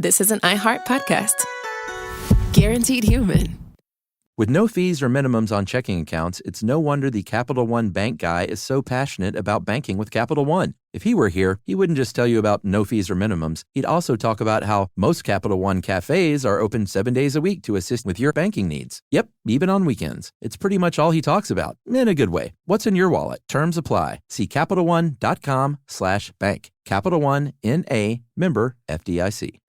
this is an iHeart podcast. Guaranteed human. With no fees or minimums on checking accounts, it's no wonder the Capital One bank guy is so passionate about banking with Capital One. If he were here, he wouldn't just tell you about no fees or minimums. He'd also talk about how most Capital One cafes are open 7 days a week to assist with your banking needs. Yep, even on weekends. It's pretty much all he talks about, in a good way. What's in your wallet? Terms apply. See CapitalOne.com/bank. Capital One, N.A., member FDIC.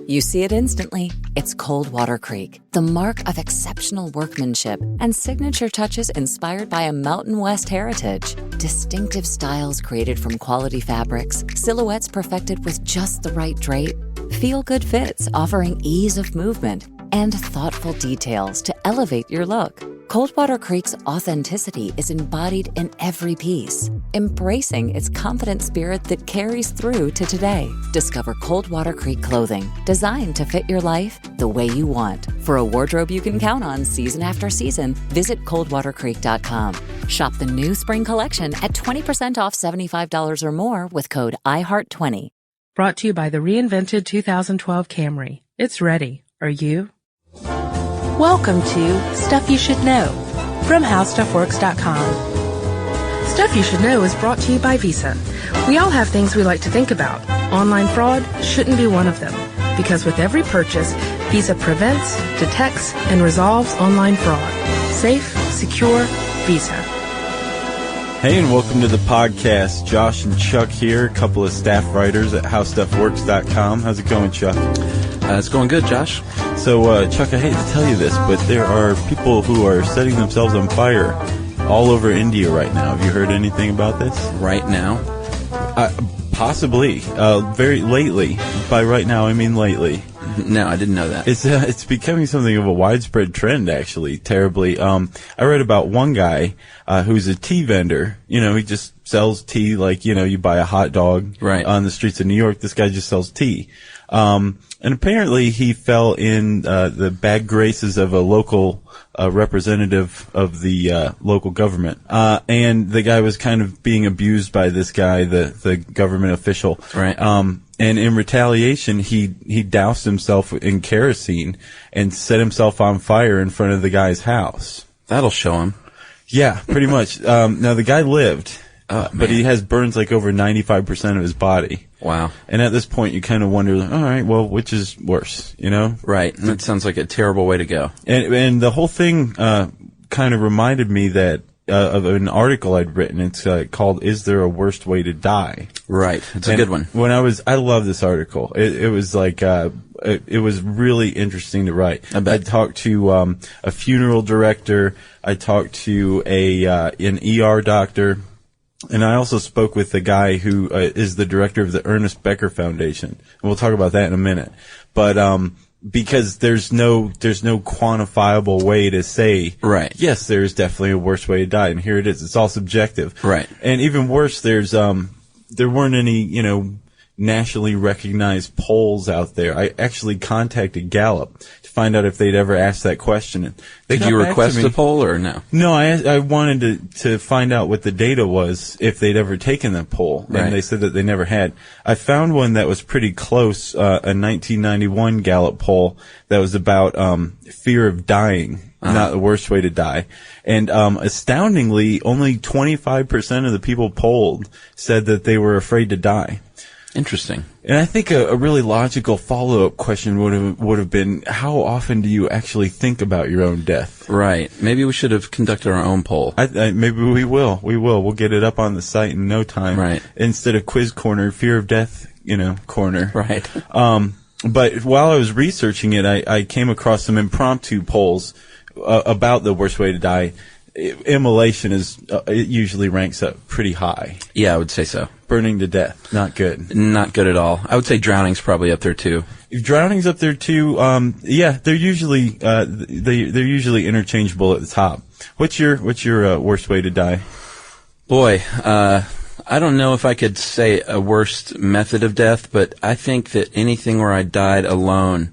You see it instantly. It's Coldwater Creek, the mark of exceptional workmanship and signature touches inspired by a Mountain West heritage. Distinctive styles created from quality fabrics, silhouettes perfected with just the right drape, feel-good fits offering ease of movement, and thoughtful details to elevate your look. Coldwater Creek's authenticity is embodied in every piece, embracing its confident spirit that carries through to today. Discover Coldwater Creek clothing, designed to fit your life the way you want. For a wardrobe you can count on season after season, visit coldwatercreek.com. Shop the new spring collection at 20% off $75 or more with code IHEART20. Brought to you by the reinvented 2012 Camry. It's ready. Are you? Welcome to Stuff You Should Know from HowStuffWorks.com. Stuff You Should Know is brought to you by Visa. We all have things we like to think about. Online fraud shouldn't be one of them, because with every purchase, Visa prevents, detects, and resolves online fraud. Safe, secure, Visa. Hey, and welcome to the podcast. Josh and Chuck here, a couple of staff writers at HowStuffWorks.com. How's it going, Chuck? It's going good, Josh. So, Chuck, I hate to tell you this, but there are people who are setting themselves on fire all over India right now. Have you heard anything about this? Right now? Possibly. Very lately. By right now, I mean lately. No, I didn't know that. It's becoming something of a widespread trend, actually, terribly. I read about one guy who's a tea vendor. You know, he just sells tea like, you know, you buy a hot dog on the streets of New York. This guy just sells tea. And apparently he fell in the bad graces of a local representative of the local government. And the guy was kind of being abused by this guy, the government official. Right. And in retaliation, he doused himself in kerosene and set himself on fire in front of the guy's house. That'll show him. Yeah, pretty much. Now the guy lived, but he has burns like over 95% of his body. Wow. And at this point, you kind of wonder, all right, well, which is worse, you know? Right. That sounds like a terrible way to go. And the whole thing kind of reminded me that of an article I'd written. It's called "Is There a Worst Way to Die?" Right. It's a good one. I love this article. It was like it was really interesting to write. I talked to a funeral director. I talked to an ER doctor. And I also spoke with the guy who is the director of the Ernest Becker Foundation. And we'll talk about that in a minute. But because there's no quantifiable way to say, right, yes, there's definitely a worse way to die, and here it is. It's all subjective. Right. And even worse, there weren't any, you know, nationally recognized polls out there. I actually contacted Gallup to find out if they'd ever asked that question. Did you request a poll or no? No, I wanted to find out what the data was, if they'd ever taken that poll, and right. They said that they never had. I found one that was pretty close, a 1991 Gallup poll that was about fear of dying. Not the worst way to die. And astoundingly, only 25% of the people polled said that they were afraid to die. Interesting. And I think a really logical follow-up question would have been, how often do you actually think about your own death? Right. Maybe we should have conducted our own poll. Maybe we will. We'll get it up on the site in no time. Right. Instead of quiz corner, fear of death, corner. Right. But while I was researching it, I came across some impromptu polls about the worst way to die. Immolation it usually ranks up pretty high. Yeah, I would say so. Burning to death, not good. Not good at all. I would say drowning's probably up there too. If drowning's up there too, yeah, they're usually they're usually interchangeable at the top. What's your worst way to die? Boy, I don't know if I could say a worst method of death, but I think that anything where I died alone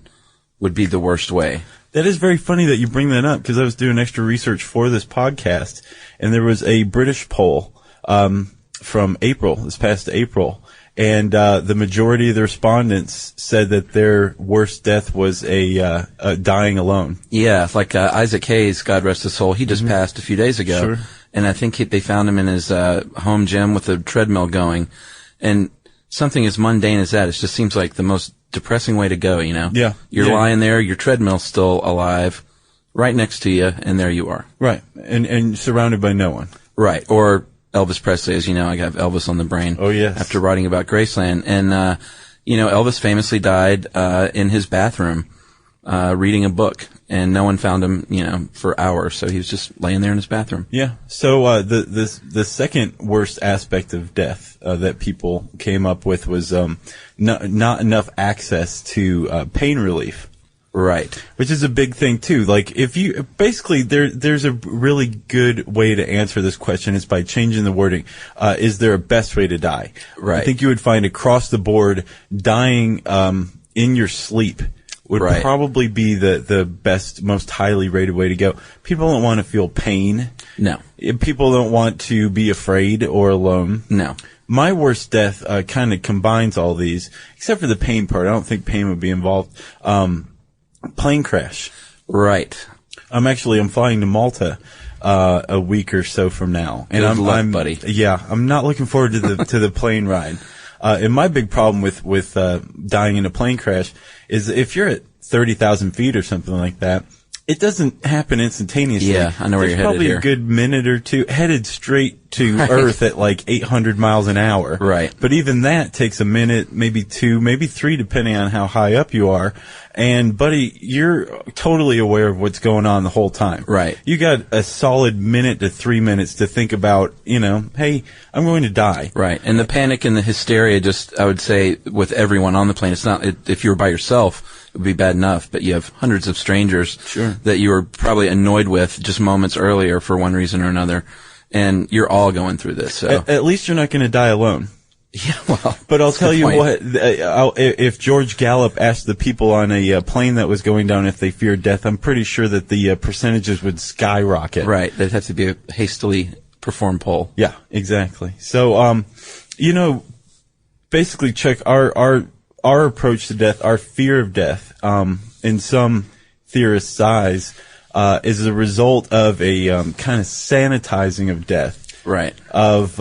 would be the worst way. That is very funny that you bring that up, because I was doing extra research for this podcast, and there was a British poll from this past April, And the majority of the respondents said that their worst death was a dying alone. Yeah, like Isaac Hayes, God rest his soul, he just passed a few days ago. Sure. And I think they found him in his home gym with a treadmill going. And something as mundane as that, it just seems like the most depressing way to go, you know? Yeah. You're lying there, your treadmill's still alive, right next to you, and there you are. Right. And surrounded by no one. Right. Or Elvis Presley, as you know, I have Elvis on the brain. Oh, yes. After writing about Graceland. And, you know, Elvis famously died in his bathroom reading a book. And no one found him, you know, for hours. So he was just laying there in his bathroom. Yeah. So the second worst aspect of death that people came up with was not enough access to pain relief. Right. Which is a big thing too. Like if you basically there's a really good way to answer this question is by changing the wording. Is there a best way to die? Right. I think you would find across the board dying in your sleep would probably be the best, most highly rated way to go. People don't want to feel pain. No. People don't want to be afraid or alone. No. My worst death kind of combines all these, except for the pain part. I don't think pain would be involved. Plane crash. Right. I'm flying to Malta a week or so from now, and Good luck, buddy. Yeah, I'm not looking forward to the to the plane ride. And my big problem with dying in a plane crash is if you're at 30,000 feet or something like that, it doesn't happen instantaneously. Yeah, I know where you're headed probably here. A good minute or two headed straight to Earth at like 800 miles an hour. Right. But even that takes a minute, maybe two, maybe three, depending on how high up you are. And buddy, you're totally aware of what's going on the whole time. Right. You got a solid minute to 3 minutes to think about, you know, hey, I'm going to die. Right. And the panic and the hysteria just, I would say, with everyone on the plane, it's not, if you were by yourself, it would be bad enough, but you have hundreds of strangers that you were probably annoyed with just moments earlier for one reason or another. And you're all going through this. So at least you're not going to die alone. Yeah, well, but I'll tell you what, if George Gallup asked the people on a plane that was going down if they feared death, I'm pretty sure that the percentages would skyrocket. Right. That'd have to be a hastily performed poll. Yeah, exactly. So, you know, basically, Chuck, our approach to death, our fear of death, in some theorists' eyes, is a result of a kind of sanitizing of death. Right. Of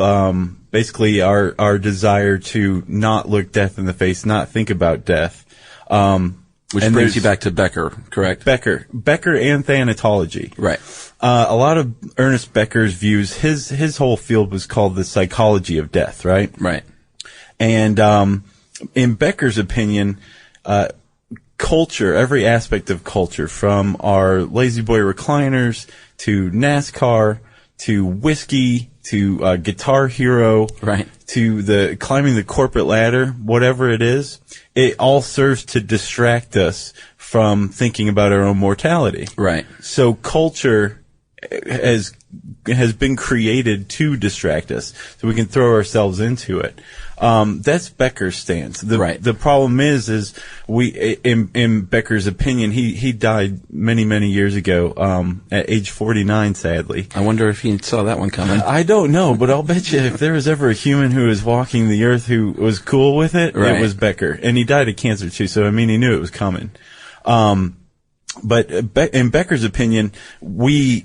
basically our desire to not look death in the face, not think about death. Which brings you back to Becker, correct? Becker and thanatology. Right. A lot of Ernest Becker's views, his whole field was called the psychology of death, right? Right. And in Becker's opinion, culture, every aspect of culture, from our lazy boy recliners to NASCAR to whiskey to Guitar Hero, right, to the climbing the corporate ladder, whatever it is, it all serves to distract us from thinking about our own mortality. Right. So culture has been created to distract us, so we can throw ourselves into it. That's Becker's stance. The problem is we, in Becker's opinion, he died many years ago, at age 49, sadly. I wonder if he saw that one coming. I don't know, but I'll bet you if there was ever a human who was walking the earth who was cool with it, it was Becker. And he died of cancer too, so I mean, he knew it was coming. But in Becker's opinion, we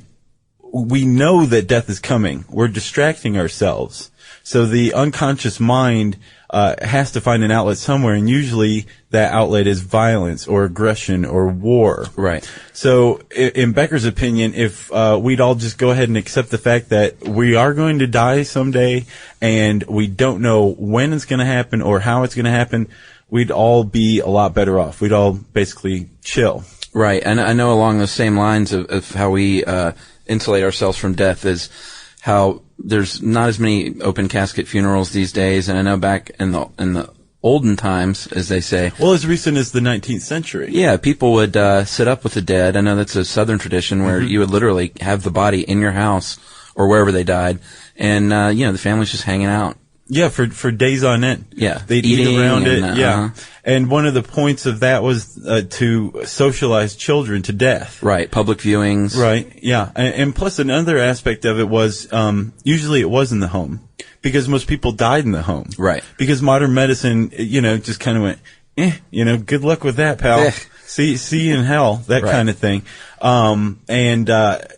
know that death is coming. We're distracting ourselves. So the unconscious mind has to find an outlet somewhere, and usually that outlet is violence or aggression or war. Right. So in Becker's opinion, if we'd all just go ahead and accept the fact that we are going to die someday and we don't know when it's going to happen or how it's going to happen, we'd all be a lot better off. We'd all basically chill. Right. And I know along the same lines of how we insulate ourselves from death is how there's not as many open casket funerals these days, and I know back in the olden times, as they say. Well, as recent as the 19th century. Yeah, people would sit up with the dead. I know that's a Southern tradition where you would literally have the body in your house or wherever they died, and the family's just hanging out. Yeah, for days on end. Yeah. They'd eat around it. Yeah. And one of the points of that was to socialize children to death. Right. Public viewings. Right. Yeah. And plus another aspect of it was, usually it was in the home because most people died in the home. Right. Because modern medicine, just kind of went, good luck with that, pal. See you in hell, that kind of thing.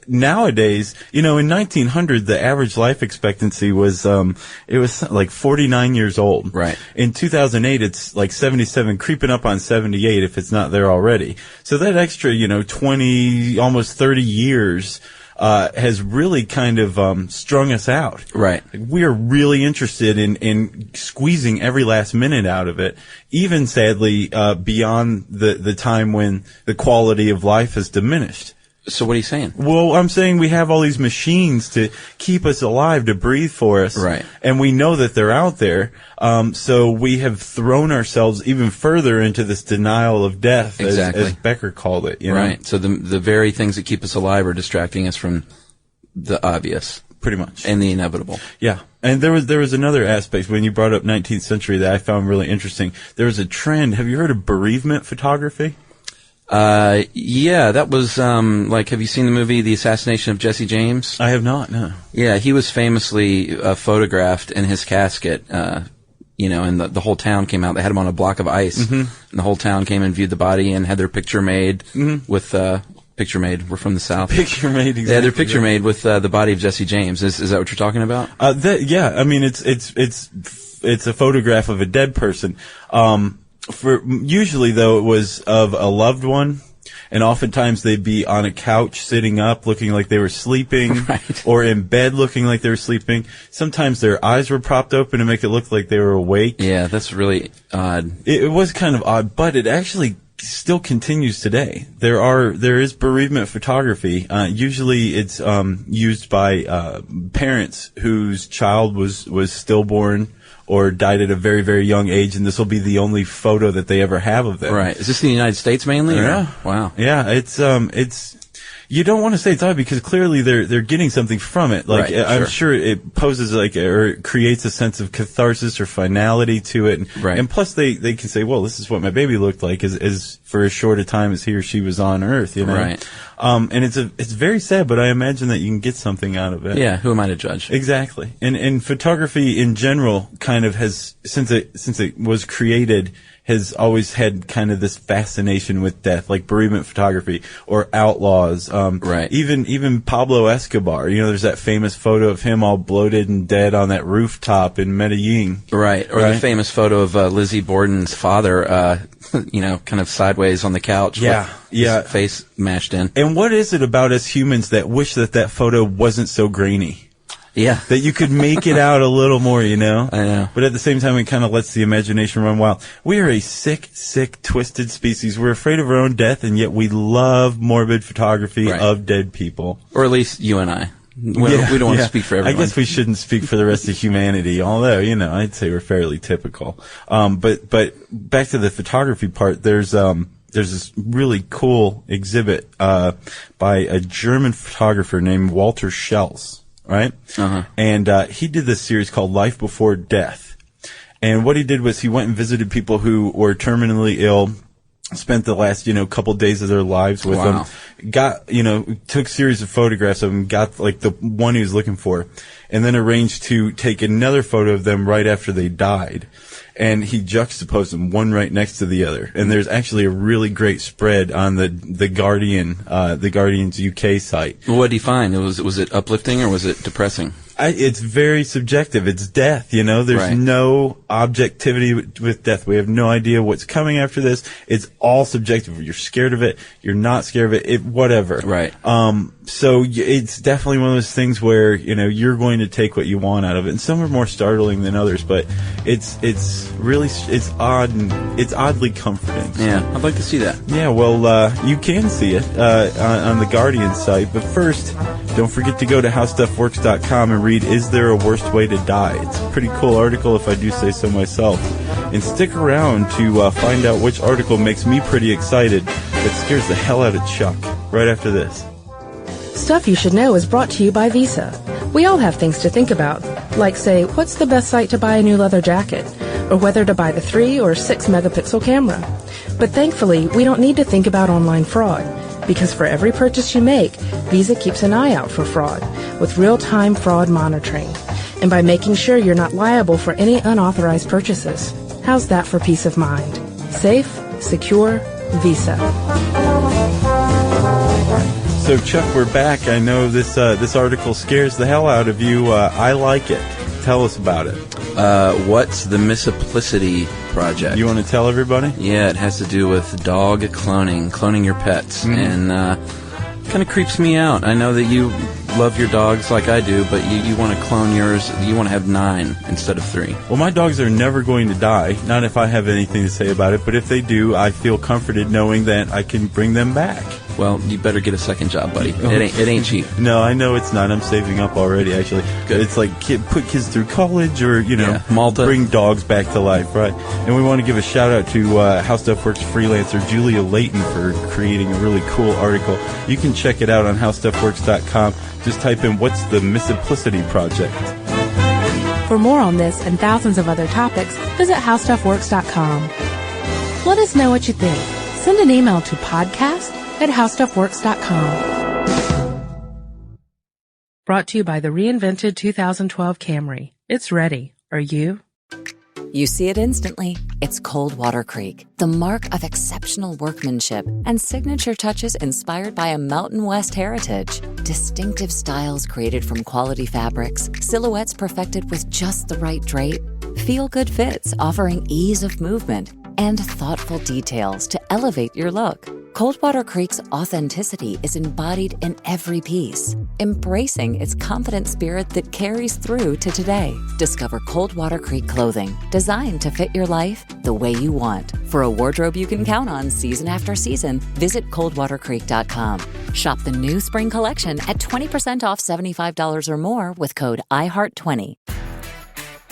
Nowadays, in 1900, the average life expectancy was, it was like 49 years old. Right. In 2008, it's like 77, creeping up on 78 if it's not there already. So that extra, 20, almost 30 years, has really kind of strung us out. Right. We are really interested in squeezing every last minute out of it, even sadly beyond the time when the quality of life has diminished. So what are you saying? Well, I'm saying we have all these machines to keep us alive, to breathe for us. Right. And we know that they're out there. So we have thrown ourselves even further into this denial of death, as Becker called it. Right. So the very things that keep us alive are distracting us from the obvious. Pretty much. And the inevitable. Yeah. And there was another aspect when you brought up 19th century that I found really interesting. There was a trend. Have you heard of bereavement photography? Yeah, that was, have you seen the movie The Assassination of Jesse James? I have not, no. Yeah, he was famously, photographed in his casket, and the whole town came out. They had him on a block of ice, and the whole town came and viewed the body and had their picture made with, picture made. We're from the South. Picture made, exactly. They had their picture made with, the body of Jesse James. Is that what you're talking about? Yeah, I mean, it's a photograph of a dead person. Usually though it was of a loved one, and oftentimes they'd be on a couch sitting up looking like they were sleeping, or in bed looking like they were sleeping. Sometimes their eyes were propped open to make it look like they were awake. Yeah, that's really odd. It was kind of odd, but it actually still continues today. There is bereavement photography. Usually it's used by parents whose child was stillborn or died at a very, very young age, and this will be the only photo that they ever have of them. Right. Is this in the United States mainly? Yeah. Wow. Yeah, it's you don't want to say it's odd because clearly they're getting something from it. Like, I'm sure it poses or it creates a sense of catharsis or finality to it. And plus they can say, well, this is what my baby looked like as for as short a time as he or she was on Earth, Right. And it's very sad, but I imagine that you can get something out of it. Yeah, who am I to judge? Exactly. And photography in general kind of has, since it was created, has always had kind of this fascination with death, like bereavement photography or outlaws. Right. Even Pablo Escobar, there's that famous photo of him all bloated and dead on that rooftop in Medellin. Right. Or the famous photo of Lizzie Borden's father, kind of sideways on the couch. Yeah. His face mashed in. And what is it about us humans that wish that photo wasn't so grainy? Yeah. That you could make it out a little more, I know. But at the same time, it kind of lets the imagination run wild. We are a sick, twisted species. We're afraid of our own death, and yet we love morbid photography of dead people. Or at least you and I. We don't want to speak for everyone. I guess we shouldn't speak for the rest of humanity, although, I'd say we're fairly typical. But back to the photography part, there's this really cool exhibit, by a German photographer named Walter Schels. Right? And he did this series called Life Before Death. And what he did was he went and visited people who were terminally ill, spent the last, couple days of their lives with them, took a series of photographs of them, got like the one he was looking for, and then arranged to take another photo of them right after they died. And he juxtaposed them one right next to the other. And there's actually a really great spread on the Guardian's UK site. Well, what did he find? Was it uplifting or was it depressing? It's very subjective. It's death, There's no objectivity with death. We have no idea what's coming after this. It's all subjective. You're scared of it. You're not scared of it. Whatever. Right. So it's definitely one of those things where, you're going to take what you want out of it. And some are more startling than others, but it's odd and it's oddly comforting. So. Yeah, I'd like to see that. Yeah, well, you can see it, on the Guardian site. But first, don't forget to go to HowStuffWorks.com and read Is There a Worst Way to Die? It's a pretty cool article if I do say so myself. And stick around to find out which article makes me pretty excited but scares the hell out of Chuck right after this. Stuff You Should Know is brought to you by Visa. We all have things to think about, like say, what's the best site to buy a new leather jacket, or whether to buy the 3 or 6 megapixel camera. But thankfully, we don't need to think about online fraud, because for every purchase you make, Visa keeps an eye out for fraud with real-time fraud monitoring, and by making sure you're not liable for any unauthorized purchases. How's that for peace of mind? Safe, secure, Visa. So Chuck, we're back. I know this article scares the hell out of you. I like it. Tell us about it. What's the Missiplicity Project? You want to tell everybody? Yeah, it has to do with dog cloning your pets, and kind of creeps me out. I know that you love your dogs like I do, but you want to clone yours. You want to have 9 instead of 3. Well, my dogs are never going to die, not if I have anything to say about it, but if they do, I feel comforted knowing that I can bring them back. Well, you better get a second job, buddy. It ain't cheap. No, I know it's not. I'm saving up already, actually. Good. It's like put kids through college or, Malta. Bring dogs back to life, right? And we want to give a shout-out to HowStuffWorks freelancer Julia Layton for creating a really cool article. You can check it out on HowStuffWorks.com. Just type in, what's the Missiplicity Project? For more on this and thousands of other topics, visit HowStuffWorks.com. Let us know what you think. Send an email to podcast@HowStuffWorks.com. Brought to you by the reinvented 2012 Camry. It's ready. Are you? You see it instantly. It's Coldwater Creek, the mark of exceptional workmanship and signature touches inspired by a Mountain West heritage. Distinctive styles created from quality fabrics, silhouettes perfected with just the right drape, feel-good fits offering ease of movement, and thoughtful details to elevate your look. Coldwater Creek's authenticity is embodied in every piece, embracing its confident spirit that carries through to today. Discover Coldwater Creek clothing, designed to fit your life the way you want. For a wardrobe you can count on season after season, visit coldwatercreek.com. Shop the new spring collection at 20% off $75 or more with code IHEART20.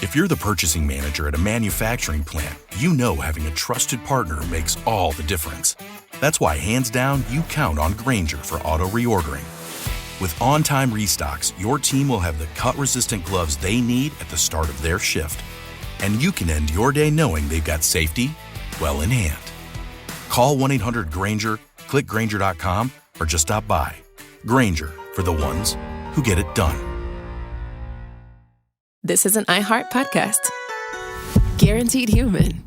If you're the purchasing manager at a manufacturing plant, you know having a trusted partner makes all the difference. That's why, hands down, you count on Grainger for auto reordering. With on-time restocks, your team will have the cut-resistant gloves they need at the start of their shift. And you can end your day knowing they've got safety well in hand. Call 1-800-GRAINGER, click Grainger.com, or just stop by. Grainger, for the ones who get it done. This is an iHeart podcast. Guaranteed human.